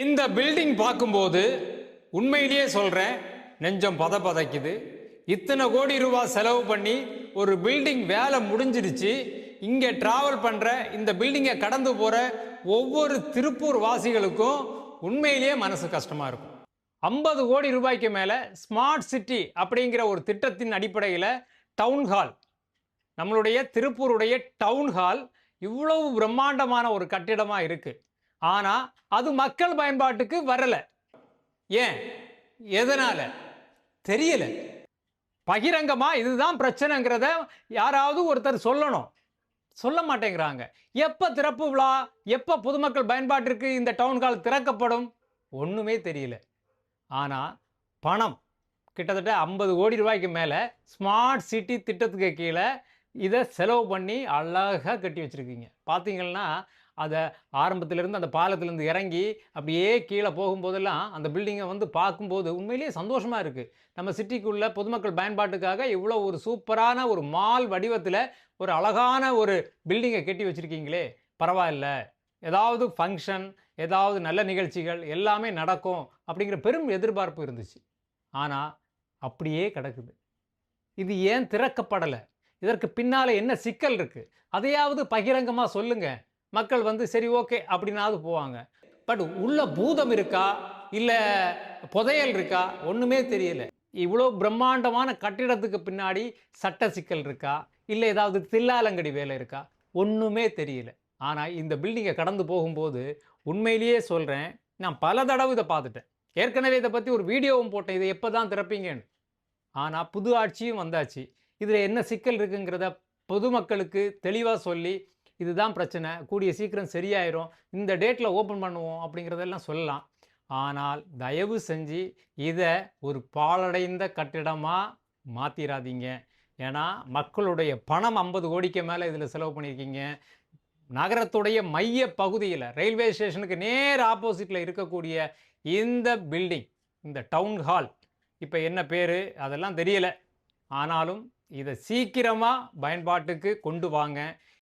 இந்த பில்டிங் பார்க்கும்போது உண்மையிலேயே சொல்கிறேன், நெஞ்சம் பதைக்குது. இத்தனை கோடி ரூபாய் செலவு பண்ணி ஒரு பில்டிங் வேலை முடிஞ்சிருச்சு. இங்கே டிராவல் பண்ணுற இந்த பில்டிங்கை கடந்து போகிற ஒவ்வொரு திருப்பூர் வாசிகளுக்கும் உண்மையிலேயே மனசு கஷ்டமாக இருக்கும். 50 கோடி ரூபாய்க்கு மேலே ஸ்மார்ட் சிட்டி அப்படிங்கிற ஒரு திட்டத்தின் அடிப்படையில் டவுன் ஹால், நம்மளுடைய திருப்பூருடைய டவுன் ஹால் இவ்வளவு பிரம்மாண்டமான ஒரு கட்டிடமாக இருக்குது. ஆனால் அது மக்கள் பயன்பாட்டுக்கு வரலை. ஏன், எதனால தெரியல. பகிரங்கமா இதுதான் பிரச்சனைங்கிறத யாராவது ஒருத்தர் சொல்லணும். சொல்ல மாட்டேங்கிறாங்க. எப்ப திறப்பு விழா, எப்ப பொதுமக்கள் பயன்பாட்டிற்கு இந்த டவுன் ஹால் திறக்கப்படும், ஒண்ணுமே தெரியல. ஆனா பணம் கிட்டத்தட்ட 50 கோடி ரூபாய்க்கு மேல ஸ்மார்ட் சிட்டி திட்டத்துக்கு கீழே இதை செலவு பண்ணி அழகா கட்டி வச்சிருக்கீங்க. பார்த்தீங்கன்னா அதை ஆரம்பத்திலிருந்து அந்த பாலத்திலேருந்து இறங்கி அப்படியே கீழே போகும்போதெல்லாம் அந்த பில்டிங்கை வந்து பார்க்கும்போது உண்மையிலேயே சந்தோஷமாக இருக்குது. நம்ம சிட்டிக்குள்ளே பொதுமக்கள் பயன்பாட்டுக்காக இவ்வளோ ஒரு சூப்பரான ஒரு மால் வடிவத்தில் ஒரு அழகான ஒரு பில்டிங்கை கட்டி வச்சுருக்கீங்களே, பரவாயில்ல. ஏதாவது ஃபங்க்ஷன், ஏதாவது நல்ல நிகழ்ச்சிகள் எல்லாமே நடக்கும் அப்படிங்கிற பெரும் எதிர்பார்ப்பு இருந்துச்சு. ஆனால் அப்படியே கிடக்குது. இது ஏன் திறக்கப்படலை? இதற்கு பின்னால் என்ன சிக்கல் இருக்குது? அதையாவது பகிரங்கமாக சொல்லுங்கள். மக்கள் வந்து சரி ஓகே அப்படின்னாவது போவாங்க. பட் உள்ள பூதம் இருக்கா, இல்லை புதையல் இருக்கா, ஒன்றுமே தெரியல. இவ்வளோ பிரம்மாண்டமான கட்டிடத்துக்கு பின்னாடி சட்ட சிக்கல் இருக்கா, இல்லை ஏதாவது தில்லாலங்கடி வேலை இருக்கா, ஒன்றுமே தெரியல. ஆனால் இந்த பில்டிங்கை கடந்து போகும்போது உண்மையிலேயே சொல்கிறேன், நான் பல தடவை இதை பார்த்துட்டேன். ஏற்கனவே இதை பற்றி ஒரு வீடியோவும் போட்டேன், இதை எப்போ தான் திறப்பீங்கன்னு. ஆனால் புது ஆட்சியும் வந்தாச்சு. இதில் என்ன சிக்கல் இருக்குங்கிறத பொதுமக்களுக்கு தெளிவாக சொல்லி, இதுதான் பிரச்சனை, கூடிய சீக்கிரம் சரியாயிரும், இந்த டேட்டில் ஓப்பன் பண்ணுவோம் அப்படிங்கிறதெல்லாம் சொல்லலாம். ஆனால் தயவு செஞ்சு இதை ஒரு பாழடைந்த கட்டிடமாக மாற்றிடாதீங்க. ஏன்னா மக்களுடைய பணம் 50 கோடிக்கு மேலே இதில் செலவு பண்ணியிருக்கீங்க. நகரத்துடைய மைய பகுதியில் ரயில்வே ஸ்டேஷனுக்கு நேர் ஆப்போசிட்டில் இருக்கக்கூடிய இந்த பில்டிங், இந்த டவுன் ஹால், இப்போ என்ன பேர் அதெல்லாம் தெரியல. ஆனாலும் இதை சீக்கிரமாக பயன்பாட்டுக்கு கொண்டு வாங்க.